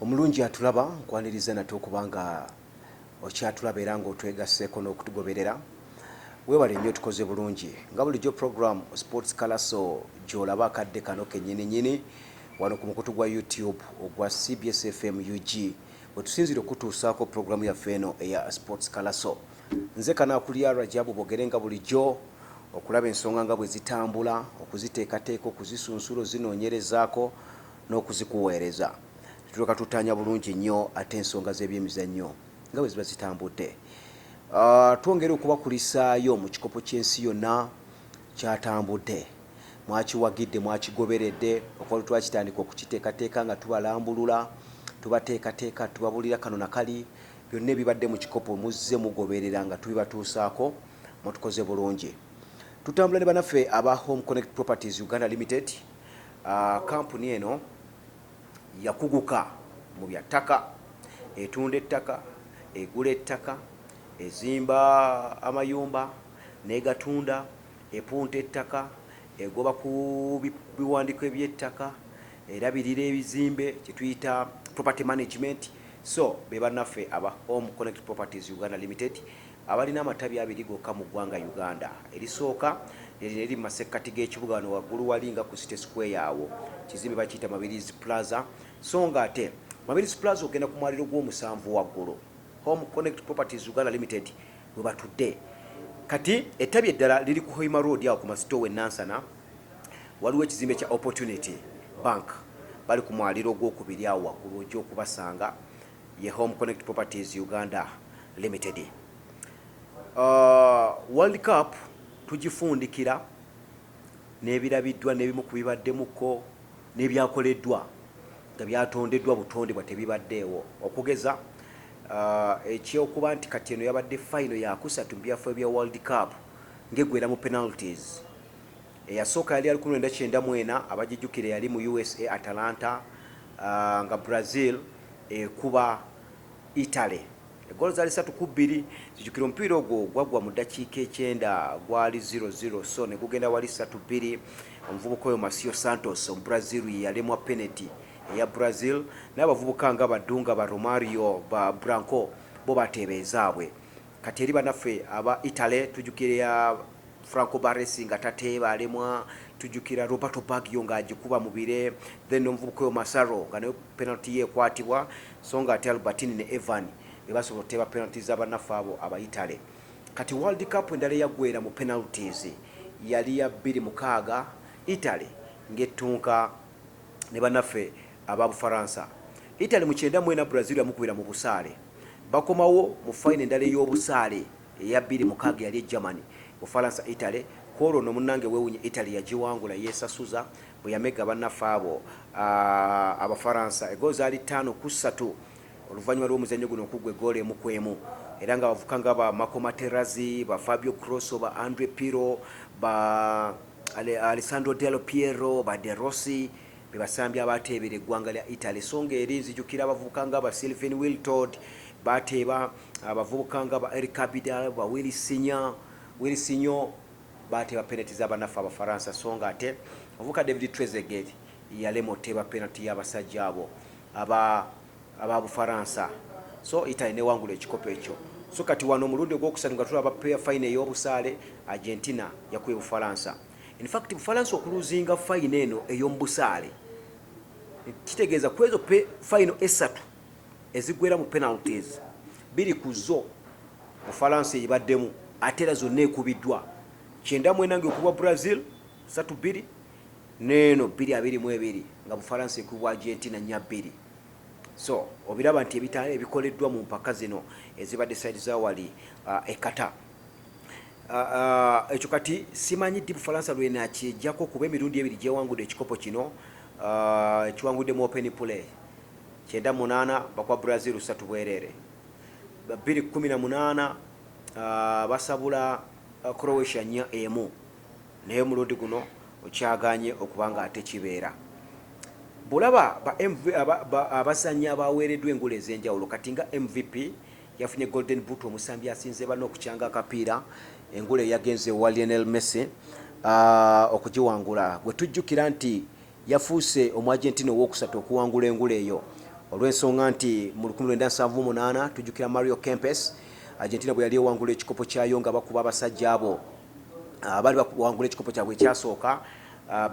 omulungi atulaba nkwaniriza nate okubanga okyatulaba era ng'otwegasseeko n'okutugoberera weewale nnyo tukoze bulungi nga bulijjo program sports kalaso gy'olaba akadde kano kennyininyini wano ku mukutu gwa YouTube ogwa CBS FM UG we tusinzire okutuusaako programu yaffe eno eya sports kalaso nze kanaakulya Rajabu Bogere nga bulijjo okulaba ensonga nga bwe zitambula okuziteekateeka okuzisunsula zinoonyerezaako n'okuzikuweereza tutuuka tutanya bulungi nnyo ate ensonga z'ebyemizannyo nga bwe ziba zitambudde twongere okubakulisaayo mu kikopo ky'ensi yonna kyatambudde mwakiwagidde mwakigoberedde okuva twakitandika okukiteekateeka nga tubalambulula tubateekateeka tubabulira kano na kali byonna ebibadde mu kikopo muzze mugoberera nga tubibatuusaako mutukoze bulungi tutambula ne banaffe aba Home Connect Properties Uganda Limited kampuni eno yakuguka mu byattaka etunda ettaka egula ettaka ezimba amayumba negatunda epunta ettaka egoba ku biwandiiko eby'ettaka erabirira ebizimbe kyetuyita property management so be bannaffe aba Home Connect Properties Uganda Limited abalina amatabi abiri gokka mu ggwanga Uganda erisooka eri mu masekkati g'ekibuga wano waggulu walinga ku City Square awo kizimbe bakiyita Mabirizi Plaza so nga ate Mabirizi Plaza ogenda ku mwaliro gw'omusanvu waggulu Home Connect Properties Uganda Limited we batudde kati ettabi eddala liri ku Hoima Road awo ku masitowe Nansana waliwo ekizimbe kya Opportunity Bank bali ku mwaliro gw'okubiri awo waggulu ojja okubasanga ye Home Connect Properties Uganda Limited. World Cup tugifundikira n'ebirabiddwa n'ebimu ku bibaddemuko n'ebyakoleddwa nga byatondeddwa butonde bwa tebibaddeewo okugeza ekyokuba nti kati eno yabadde final yakusatu mubyafu ebya World Cup ng'eggwera mu penalties eyasooka yali 1994 abagijjukire yali mu USA Atalanta nga Brazil kuba Italy egolo zaali 3-2 zijjukira omupiira ogwo gwagwa mu ddakiika 9 gwali 0-0 so ne gugenda wali 3-2 omuvubuka oyo Marcio Santos Brazil yalemwa penalty eya Brazil n'abavubuka nga Badunga ba Romario ba Branco bo bateebeezaabwe kati eri banaffe aba Italy tujjukire ya Franco Baresi nga tateeba alemwa tujjukira Roberto Baggio ng'agikuba mu bire then omuvubuka oyo Masaro nga nayo penalty ye ekwatibwa so nga ate Albertini ne Evan bebasobola okuteeba penalties abannaffe abo aba Italy kati World Cup endala yaggwera mu penalties yali ya 26 Italy ng'ettunka ne bannaffe aba Bufaransa Italy mu 94 Brazil yamukubira mu busaale bakomawo mu final endala ey'obusaale eya 26 yali Germany Bufaransa Italy kolo no munange wewunye Italy yagiwangula yesasuza bwe yamega bannaffe abo Abafaransa egoza ali 5-3 oluvannyuma lw'omuzannyo guno okugwa egoolo emu ku emu era nga bavuka nga ba Marco Materazzi ba Fabio Grosso ba Andre Pirlo ba Alessandro Del Piero ba De Rossi be basambi abateebera eggwanga lya Italy so ng'eri nzijukira abavubuka nga ba Sylvain Wiltord bateeba abavubuka nga ba Eric Abidal ba Wilsinho bateeba penalty z'abannaffe Abafaransa so nga ate ovubuka David Trezeguet yalema oteeba penalty y'abasajja abo aba Bufaransa so Italy newangula ekikopo ekyo so kati wano omulundi ogwokusatu nga tulaba player final ey'obusaale Argentina yakuye Bufaransa in fact Bufaransa okuluzinga final eno ey'omubusaale kitegeeza kwezo final esatu ezigwera mu penalties biri ku zo Bufaransa eyibaddemu ate era zonna ekubiddwa 9-4 okubwa Brazil 3-2 neno 2-22 nga Bufaransa ekubwa Argentina 4-2 so obiraba nti ebikoleddwa mu mpaka zino ezibadde side zawali ekata ekyo kati simanyi ddi Bufaransa lwena kijjako kuba emirundi ebiri gyewangudde ekikopo kino ekiwangudde mu open play 9-8 bakwa Brazil 3 bwerere 2-18 basabula Croatia 4-1 naye omulundi guno okyaganye okubanga ate kibeera bulaba abazannyi abaweereddwa engule ez'enjawulo kati nga MVP yafunye Golden Boot omusambi asinze bano okukyanga akapiira engule yagenze wa Lionel Messi okugiwangula gwe tujjukira nti yafuuse omu Argentina owokusatu okuwangula engule eyo olw'ensonga nti mu 1978 tujjukira Mario Kempes Argentina bwe yali ewangula ekikopo kyayo nga bakuba abasajja abo abali bawangula ekikopo kyabwe ekyasooka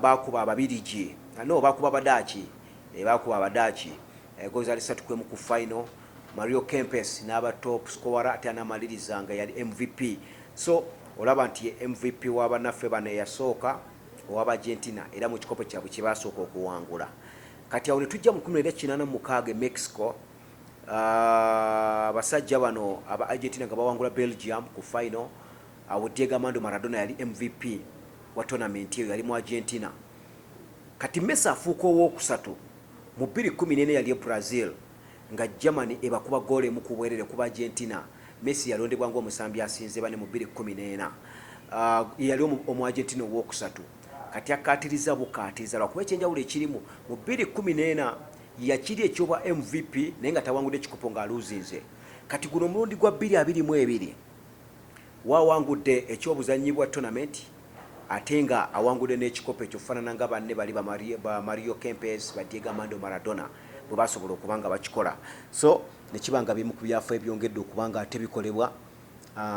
bakuba ababirigi bakuba abadaaki goals ali 3-1 ku final. Mario Kempes n'aba top scorer ate anamaliriza nga yali MVP. So olaba nti MVP w'abannaffe bano eyasooka ow'aba Argentina era mu kikopo kyabwe kye basooka okuwangula. Kati awo ne tujja mu 1986 Mexico, abasajja bano aba Argentina nga bawangula Belgium ku final. Awo Diego Armando Maradona yali MVP wa tournament eyo, yali mu Argentina. Kati Messi afuuka owookusatu mu 2014 yali Brazil nga Germany ebakuba goal emu ku bwerere ku Argentina. Messi yalondebwa ng'omusambi asinze bane mu 2014. Yali omu Argentina owookusatu. Kati akatiriza bukaatiriza lwakuba ekyenjawulo ekirimu mu 2014 yakiri ekyoba MVP naye nga tawangudde ekikopo ng'aluuzinze. Kati guno omulundi gwa 2022 wawangudde ekyobuzannyi bwa tournament ate nga awangudde n'ekikopo ekyofaanana nga banne bali ba Mario Kempes, ba Diego Armando Maradona bwe basobola okuba nga bakikola. So nekiba nga bimu ku byafa ebyongedde okuba nga ate bikolebwa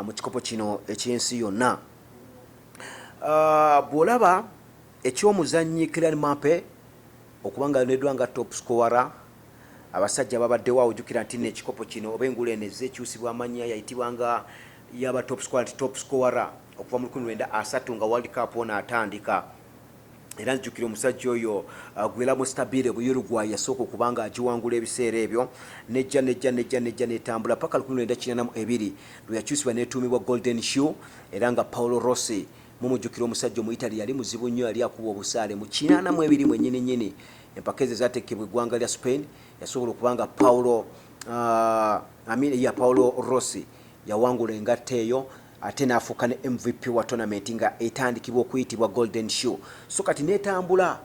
mu kikopo kino eky'ensi yonna. Bw'olaba ekyomuzannyi Kylian Mbappe okuba nga yoneddwa nga top scorer, abasajja babaddewo awujjukira nti n'ekikopo kino oba engulu eno ezze ekyusibwa amannya yayitibwa nga yaba top scorer okuva mu 1930 nga World Cup ono atandika. Era nzijukira omusajja oyo Guillermo Stabile bu Uruguay yasooka okuba nga agiwangula ebiseera ebyo nejja netambula paka 1982 lwe yakyusibwa n'etuumibwa Golden Shoe, era nga Paolo Rossi mumujjukira omusajja mu Italy yali muzibu nnyo, yali akuba obusaale mu 82 mwennyini empaka ezo ezaateekebwa eggwanga lya Spain. Yasobola okuba nga Paolo Rossi yawangula engatta eyo ate n'afuuka ne MVP wa tournament nga etandikibwa okuyitibwa Golden Shoe. So kati netambula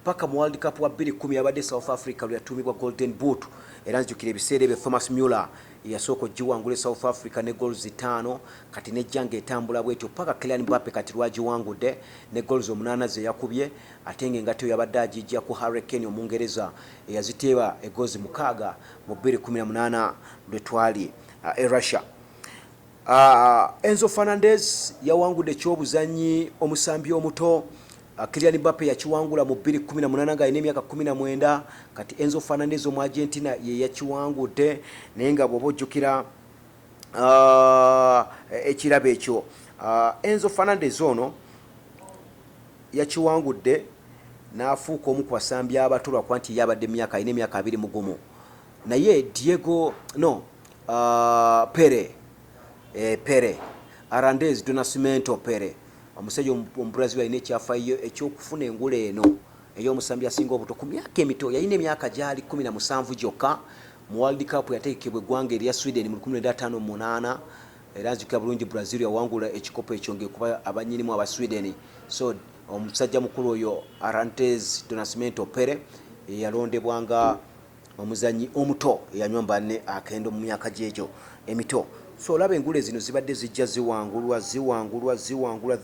paka mu World Cup wa 2010 yabadde South Africa lwe yatuumibwa Golden Boot. Era nzijukira ebiseera ebyo Thomas Muller yasooka ogiwangula South Africa ne goals 5. Kati nejja ng'etambula bwetyo paka Kylian Mbappe kati lwagiwangudde ne goals 8 ze yakubye, ate ng'engatta eyo yabadde agijja ku Harry Kane Omungereza eyaziteeba egoals 6 mu 2018 lwe twali Russia. Enzo Fernandez yawangudde ekyobuzannyi omusambi omuto. Kylian Mbappe yakiwangula mu 2018 nga alina emyaka 19. Kati Enzo Fernandez omu Argentina ye yakiwangudde, naye nga bw'oba ojjukira ekirabo ekyo Enzo Fernandez ono yakiwangudde n'afuuka omu ku basambi abato lwakuba nti yabadde alina emyaka 21. Naye Pere Arandes do Nascimento Pere omusajja Omubrazil alina ekyafaayo ekyokufuna engula eno ey'omusambi asinga obuto ku myaka emito. Yalina emyaka gyali 17 gyokka. Mu World Cup yateekebwa eggwanga erya Sweden mu 1958. Era nzijukira bulungi Brazil yawangula ekikopo ekyo ng'ekuba abannyinimu aba Sweden. So omusajja mukulu oyo Arantes do Nascimento Pere yalondebwa nga omuzannyi omuto eyanywa banne akendo mu myaka gy'egyo emito. So olaba engule zino zibadde zijja ziwangulwa.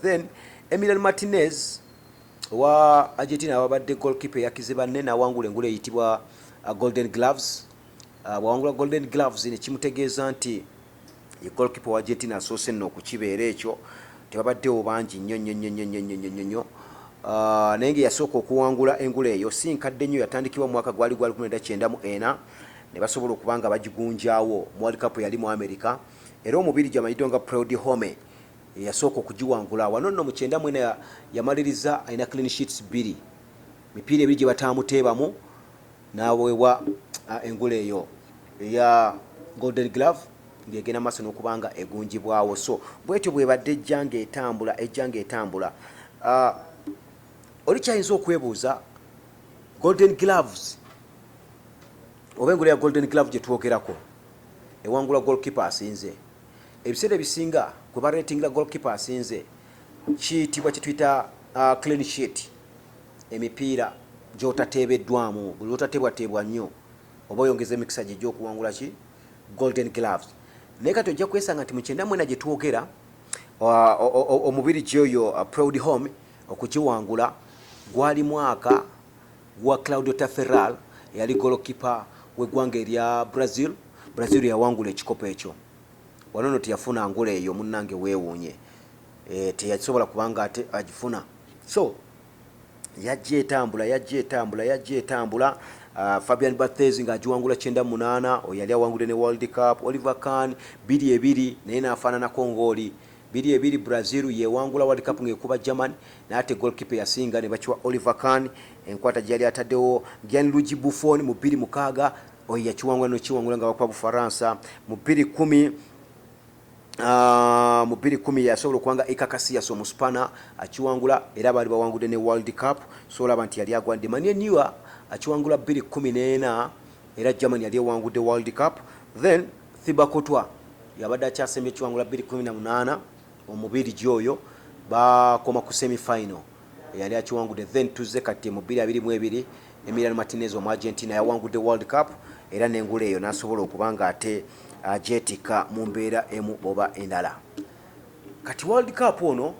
Then Emiliano Martinez wa Argentina abadde goalkeeper yakize banne n'awangula engule eyitibwa Golden Gloves. Bwawangula Golden Gloves ne kimutegeeza nti ye goalkeeper wa Argentina asoose nno okukibeera ekyo. Tebabaddewo bangi nnyo. Naye nga yasooka okuwangula engule eyo si nkadde nnyo, yatandikibwa mu mwaka gwali 1994 ne basobola okuba nga bagigunjaawo mu World Cup yali mu America. Era omubiri gy'amanyidde nga Proud Home yasooka okugiwangula. Wano nno mu 94 yamaliriza alina clean sheets 2, mipiira 2 gye bataamuteebamu, n'aweebwa engule eyo eya Golden Glove ng'egenda maaso n'okuba nga egunjibwawo. So bwetyo bwebadde ejja ng'etambula. Oli kyayinza okwebuuza Golden Gloves oba engule ya Golden Glove gye twogerako ewangula goalkeeper asinze. Ebiseera ebisinga kwe baratingira goalkeeper asinze kiyitibwa kye tuyita clean sheet, emipiira gy'otateebeddwamu, buli otateebwateebwa nnyo oba oyongeza emikisa gye gy'okuwangula ki Golden Gloves. Naye kati ojja kwesanga nti mu 94 gye twogera omubiri gy'oyo Proud Home okugiwangula gwali mwaka gwa Claudio Taffarel eyali goalkeeper w'eggwanga erya Brazil yawangula ekikopo ekyo. Wano no teyafuna ngula eyo munnange weewuunye. Teyasobola kubanga ate agifuna. So yajja etambula. Fabian Barthez ng'agiwangula 9-8, oyo yali awangudde ne World Cup. Oliver Kahn 2-2 naye n'afaananako ng'oli. 2-2 Brazil yewangula World Cup ng'ekuba Germany, n'ate goalkeeper yasinga ne bakiwa Oliver Kahn. Enkwata gyali ataddewo Gianluigi Buffon mu 2-6, oyo yakiwangula n'okiwangula nga bakuba Bufaransa. Mu 2010 mu 2010 yasobola okuwanga Iker Casillas Omuspana akiwangula, era baali bawangudde ne World Cup. So olaba nti yali agwadde. Manuel Neuer akiwangula 2014, era Germany yali ewangudde World Cup. Then Thibaut Courtois yabadde akyasembye ekiwangula 2018, omubiri gyoyo bakoma ku semi-final yali akiwangudde. Then tuzze kati mu 2022 Emiliano Martinez omu Argentina yawangudde World Cup, era n'engula eyo n'asobola okubanga ate ajetika mu mbeera emu oba endala. Kati World Cup ono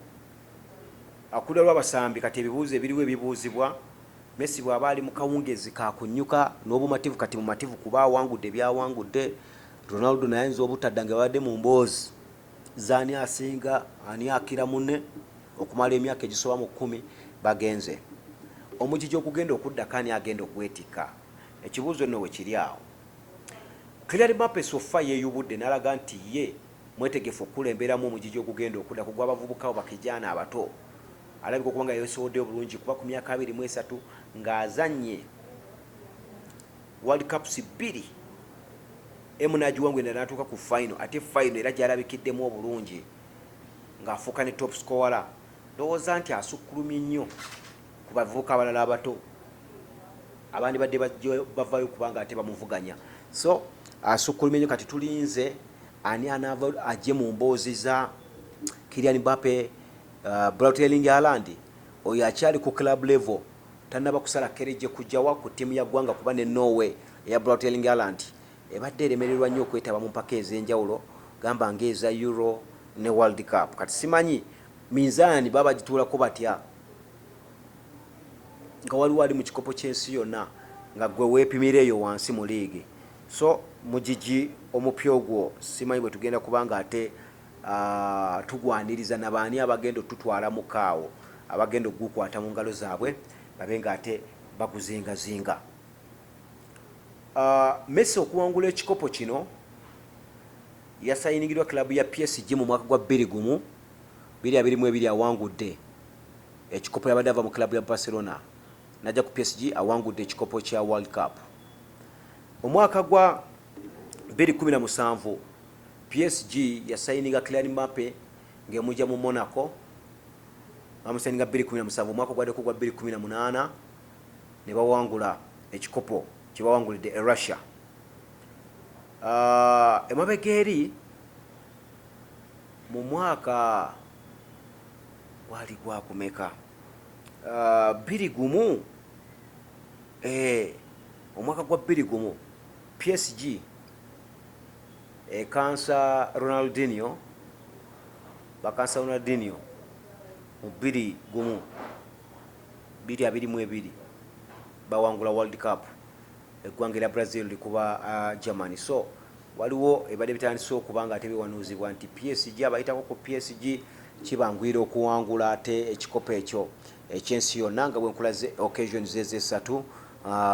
akula lw'abasambi, kati ebibuuzo ebiriwo ebibuuzibwa, Messi bw'aba ali mu kawungezi ka kunnyuka n'obumativu, kati mu mativu kuba awangudde byawangudde. Ronaldo nayinza obutadda nga badde mu mboozi zaani asinga ani akira munne okumala emyaka egisoba mu 10 bagenze. Omugigi okugenda okudda kani agenda okwetika. Ekibuuzo nno we kiri awo. Kylian Mbappe sofa yeeyubudde n'alaga nti ye mwetegefu okukulemberamu omugigi okugenda okudda kugwa abavubuka bakijana abato. Alabika okuba nga yeesowodde obulungi kuba ku myaka 23 ng'azannye World Cups 2 emu n'agiwangula n'atuuka ku final, ate final era gy'alabikiddemu obulungi ng'afuuka ne top scorer. Ndowooza nti asukkulumye nnyo ku bavubuka abalala abato abandi badde bavaayo kubanga ate bamuvuganya. So asukkulumye nnyo. Kati tulinze ani anaava ajje mu mboozi za Kylian Mbappe. Braut Erling Haaland oyo akyali ku club level, tannaba kusala kereje kujjawa ku ttiimu ya ggwanga kuba ne Norway eya Braut Erling Haaland ebadde eremererwa nnyo okwetaba mu mpaka ez'enjawulo, gamba ng'eza Euro ne World Cup. Kati simanyi minzaani baba gituulako batya nga waliwo ali mu kikopo ky'ensi yonna nga gwe weepimira eyo wansi mu liigi. So mugigi omupya ogwo simanyi bwe tugenda kubanga ate tugwaniriza nabaani abagenda tutwala mu kaawo, abagenda okugukwata mu ngalo zaabwe babe nga ate baguzingazinga. Messi okuwangula ekikopo kino yasayiningirwa klabu ya PSG mu mwaka gwa 2022 awangudde ekikopo. Yabadde ava mu klabu ya Barcelona najja ku PSG awangudde ekikopo kya World Cup. Omwaka gwa 2017 PSG yasayininga Kylian Mbappe ng'emujja mu Monaco, amusayininga 2017. Omwaka gwaddeko gwa 2018 ne bawangula ekikopo kye bawangulidde e Russia. Emabega eri mu mwaka gwali gwakumeka 21, omwaka gwa 21 PSG bakansa Ronaldinho mu 2022 bawangula World Cup, eggwanga lya Brazil likuba Germany. So waliwo ebadde bitandise okuba nga ate biwanuuzibwa nti PSG abayitako ku PSG kibangwira okuwangula ate ekikopo ekyo ekyensi yonna nga bwenkulaze occasion zezesatu,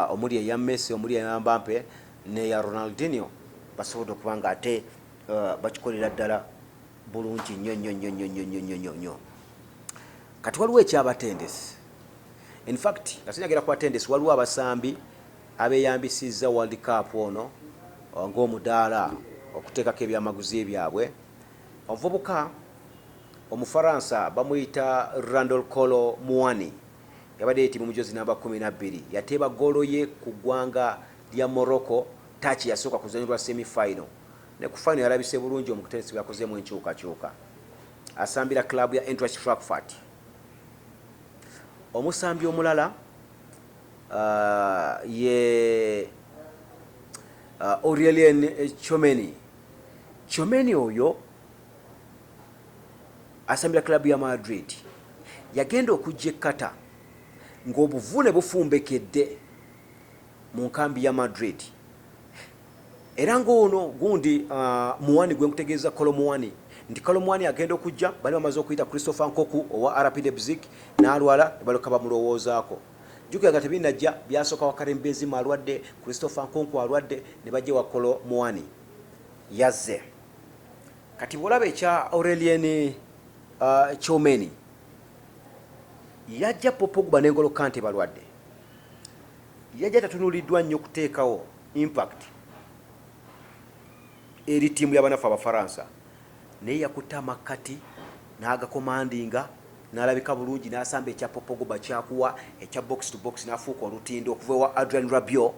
omuli eya Messi, omuli eya Mbappe n'eya Ronaldinho basobodde okuba nga ate bakikolera ddala bulungi nnyo. Kati waliwo ekyabatendesi. In fact ngasinagera ku batendesi waliwo abasambi abeeyambisizza World Cup ono ng'omudaala okuteekako ebyamaguzi byabwe. Omuvubuka Omufaransa bamuyita Randall Kolo Muani yabadde yeetimu mujozi namba 12, yateeba golo ye ku ggwanga lya Morocco. Tachi yasooka kuzanyirwa semi-final ne ku final yalabise bulungi omukutendesi byakozeemu enkyukakyuka. Asambira klabu ya Eintracht Frankfurt. Omusambi omulala ye Aurelien Tchouameni oyo asambira klabu ya Madrid. Yagenda okujja ekkata ng'obuvune bufumbekedde mu nkambi ya Madrid era ng'ono gundi muwani gwe nkutegeeza Kolo Muwani nti Kolo Muwani agenda okujja bali bamaze okuyita Christopher Nkoku owa RP Leipzig n'alwala ne balyoka bamulowoozaako. Jjukira nga tebinajja byasooka wakati Mbenzima alwadde, Christopher Nkoku alwadde ne bajja wa Kolo Muwani yazze. Kati bw'olaba ekya Aurelien Tchouameni yajja Pogba n'Engolo Kante balwadde, yajja tatunuuliddwa nnyo okuteekawo impact eri ttiimu y'abanafu Abafaransa, naye yakutte amakkati n'agakomandinga n'alabika bulungi n'asamba ekya Pogba kyakuwa ekya box to box n'afuuka olutindo okuva ewa Adrien Rabiot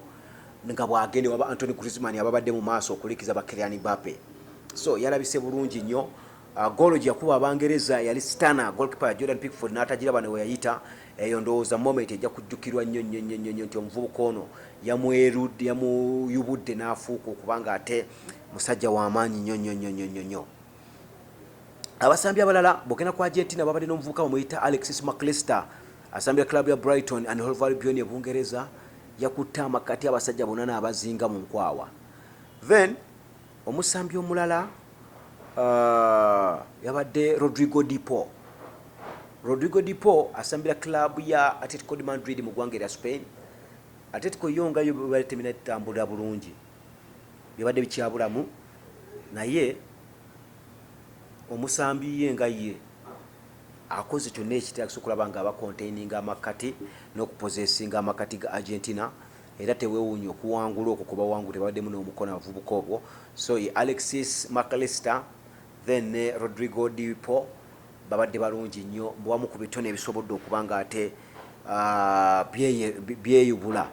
nga bw'agende waba Anthony Griezmann ababadde mu maaso okulikiza ba Kylian Mbappe. So yalabise bulungi nnyo. Golo gye yakuba Abangereza yali stunner goalkeeper Jordan Pickford n'atagira bano we yayita eyo ndowooza moment ejja kujjukirwa nnyo nti omuvubuka ono yamuyubudde n'afuuka okubanga ate musajja w'amaanyi nnyo. Abasambi abalala bogenda ku Argentina babadde n'omuvubuka bamuyita Alexis McAllister asambira club ya Brighton and Hove Albion Bungereza, yakutte amakati abasajja bonna n'abazinga mu nkwawa. Then omusambi omulala yabadde Rodrigo Di Paul asambira club ya Atletico de Madrid mu ggwanga erya Spain. Atletico yonga yo baletemina tambula bulungi byabadde bikyabulamu, naye omusambi ye nga ye akoze kyonna ekitegeeza okulaba nga abakontaininga amakati n'okupozesinga amakati ga Argentina, era teweewuunya okuwangula okwo kuba wangula tebabaddemu n'omukono abavubuka obwo. So Alexis McAllister then Rodrigo Di Paul babadde balungi nnyo bwamu ku bitone ebisobodde okuba nga ate byeyubula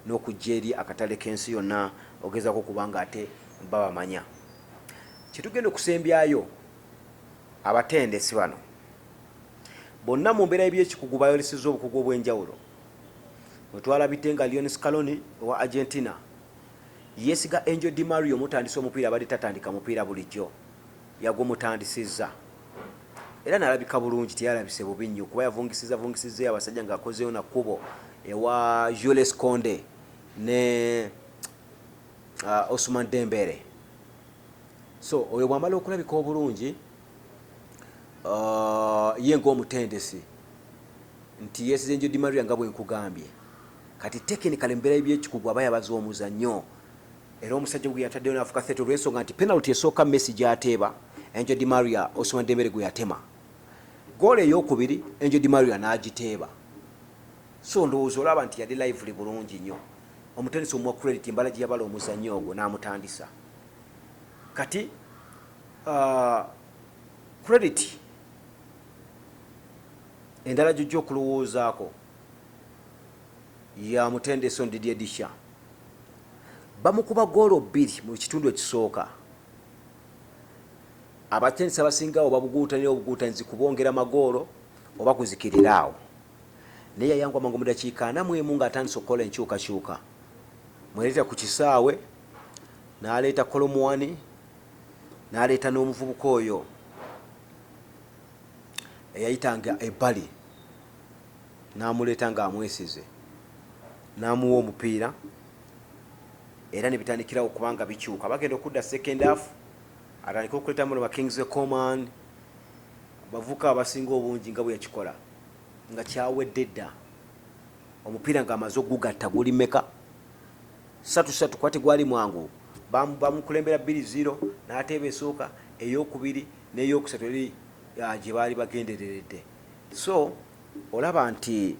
n'okujja eri akatale k'ensi yonna ogezaako okuba nga ate babamanya. Kyetugenda okusembyayo abatendesi bano bonna mu mbeera y'ebyekikugu bayolesezza obukugu obw'enjawulo. Bwe twalabidde nga Lionel Scaloni owa Argentina yeesiga Angel Di Maria omutandisa omupiira abadde tatandika mupiira bulijjo, yagumutandisizza era n'alabika bulungi, teyalabise bubi nnyo kuba yavungisizza abasajja ng'akozeyo na kkubo ewa Jules Kounde ne Ousmane Dembele. So oyo bw'amala okulabika obulungi ye ng'omutendesi nti yeesize Angel Di Maria nga bwe nkugambye. Kati technically embeera y'ebyekikugu aba yabaza omuzannyo era omusajja gwe yataddeyo n'afuka 30 olw'ensonga nti penalty esooka Messi gy'ateeba Angel Di Maria Ousmane Dembele gwe yatema. Goal ey'okubiri Angel Di Maria n'agiteeba. So ndowooza olaba nti yali lively bulungi nnyo. Omutendesi omuwa credit mbala gye yabala omuzannyo ogwo n'amutandisa. Kati credit endala gy'ojja okulowoozaako ya mutendesi Didier Deschamps. Bamukuba goolo 2 mu kitundu ekisooka. Abatendesi abasingawo babuguutani obuguutanizi kubongera magoolo oba kuzikiriraawo. Naye yayangwa mangu mu dakiika 41 ng'atandise okukola enkyukakyuka. Mwereeta ku kisaawe n'aleeta Kolo Muwani n'aleeta n'omuvubuka oyo eyayitanga ebbali n'amuleeta ng'amwesize n'amuwa omupiira era ne bitandikirawo kubanga bikyuka. Bagenda okudda second half atandika okuleeta muno ba Kingsley Coman bavuka abasinga obungi nga bwe yakikola nga kyawedde dda. Omupiira ng'amaze ogugatta guli meka 3-3 kwate gwali mwangu bamukulembera 2-0 n'ateeba esooka ey'okubiri n'ey'okusatu eri gye baali bagendereredde. So olaba nti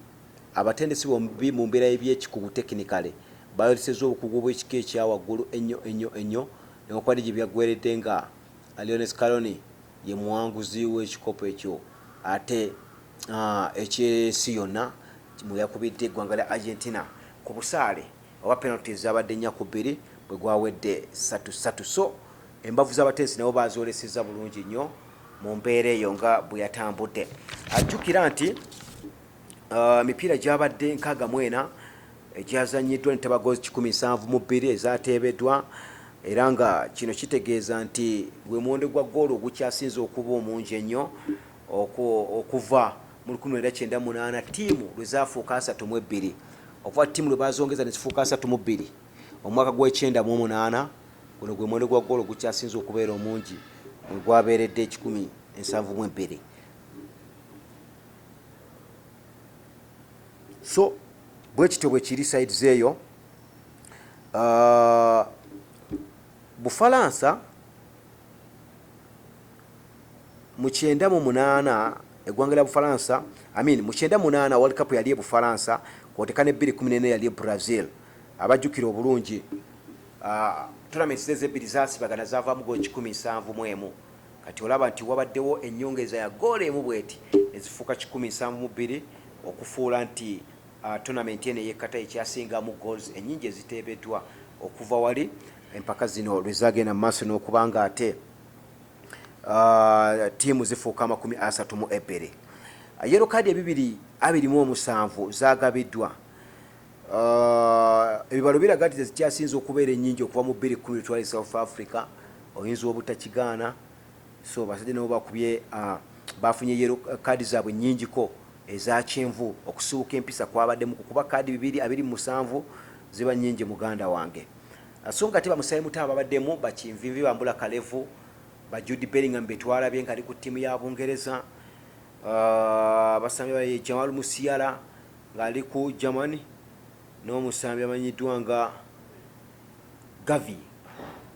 abatendesi bombi mu mbeera y'ebyekikugu technically bayolesezza obukugu obw'ekika ekyawaggulu ennyo newankubadde gye byaggweredde nga Lionel Scaloni ye muwanguzi w'ekikopo ekyo ate eky'ensi yonna mwe yakubidde eggwanga lya Argentina ku busaale oba penalties zabadde 4-2 bwe gwawedde 3-3. So embavu z'abatendesi nabo bazoolesezza bulungi nnyo mu mbeera eyo nga bwe yatambudde. Ajjukira nti emipiira gyabadde 64 egyazannyiddwa ntaba goozi 172 ezateebeddwa era nga kino kitegeeza nti gwe muwendo gwa goolo ogukyasinze okuba omungi ennyo okuva mu 1998 ttiimu lwe zaafuuka 32 okuva ttiimu lwe bazongeza ne zifuuka 32 omwaka gw'98 guno gwe mwendo gwa golo gukyasinze okubeera omungi gwabeeredde 172. So bwe kityo bwe kiri sides eyo. Bufalansa mu 98 eggwanga lya Bufalansa mu 98 World Cup yali e Bufalansa kwotekana 2014 yali e Brazil. Abajjukira obulungi tournament z'ebbiri zaasibagana zaavaamu goli 171. Kati olaba nti wabaddewo ennyongeza ya goolo emu bweti ezifuuka 172 okufuula nti tournament eno yekkata ekyasingamu goals ennyingi eziteebeddwa okuva wali empaka zino lwe zaagenda mu maaso n'okuba nga ate ttiimu zifuuka 32. Yellow card ebibiri 27 zaagabiddwa. Ebibalo biraga nti zikyasinze okubeera ennyingi okuva mu 2010 twali South Africa, oyinza obutakigaana. So basajja nabo bakubye bafunye yellow card zaabwe nnyingiko eza kyenvu okusuuka empisa kwabaddemu kuba kadi 27 ziba nnyingi muganda wange. So nga teba musayi mutaba babaddemu bakinvivi bambula Kalevu ba Jude Bellingham betwalabye nga ali ku ttiimu ya Bungereza. Basambi ba Jamal Musiala nga ali ku Germany n'omusambi amanyiddwa nga Gavi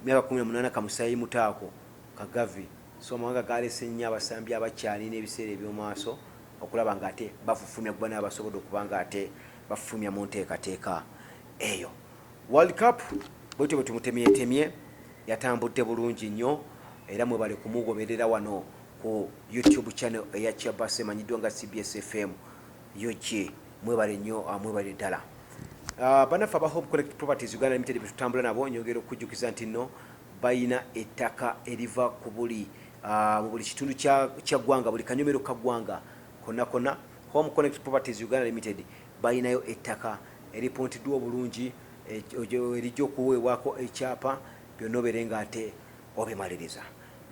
myaka 18 kamusayi mutaako ka Gavi. So amawanga galese nnyo abasambi abakyali n'ebiseera eby'omaaso okulaba nga ate bafufumya kuba n'abasobola okuba nga ate bafufumya mu nteekateeka eyo. World Cup bwetyo bwe tumutemyetemye yatambudde bulungi nnyo era mwebale kumugoberera wano ku YouTube channel eya Chabase emanyiddwa nga CBS FM yoje. Mwebale nnyo, mwebale ddala. Banafa ba Hope Connect Properties Uganda Limited betutambula nabo nyongera okujjukiza nti nno bayina ettaka eriva ku buli mu buli kitundu kya ggwanga, buli kanyomero ka ggwanga konna. Home Connect Properties Uganda Limited bayinayo ettaka eripontiddwa obulungi erijja okuweebwako ekyapa byonna obeere nga ate obimaliriza.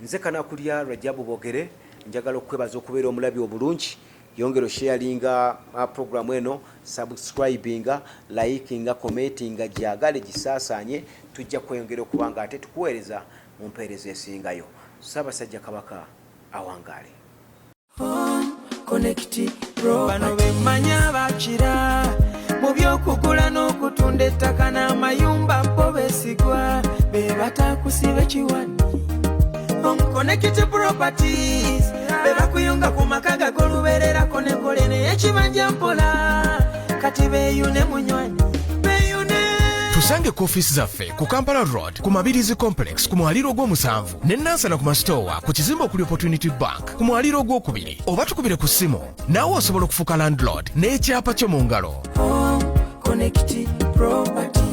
Nze Kanakulya Rajabu Bogere njagala okwebaza okubeera omulabi obulungi. Yongero sharinga program eno, subscribinga, likinga, commentinga, jagale gisasanye tujja kweyongera okuba nga ate tukuweereza mu mpeereza esingayo. Ssaabasajja Kabaka awangale. Connect Pro bano bemmanya bakira mu by'okugula n'okutunda ettaka n'amayumba mpo beesigwa be batakusiba kiwani. Connect Properties be bakuyunga ku maka gagolubererako ne kolene y'ekibanja mpola kati beeyune munywanyi beeyune. Tusange ku office zaffe ku Kampala Road ku Mabirizi Complex ku mwaliro gw'omusanvu ne Nansana ku masitowa ku kizimbe okuli Opportunity Bank ku mwaliro gw'okubiri oba tukubire ku ssimu naawe osobola okufuuka landlord n'ekyapa kyo mu ngalo. Connect Properties.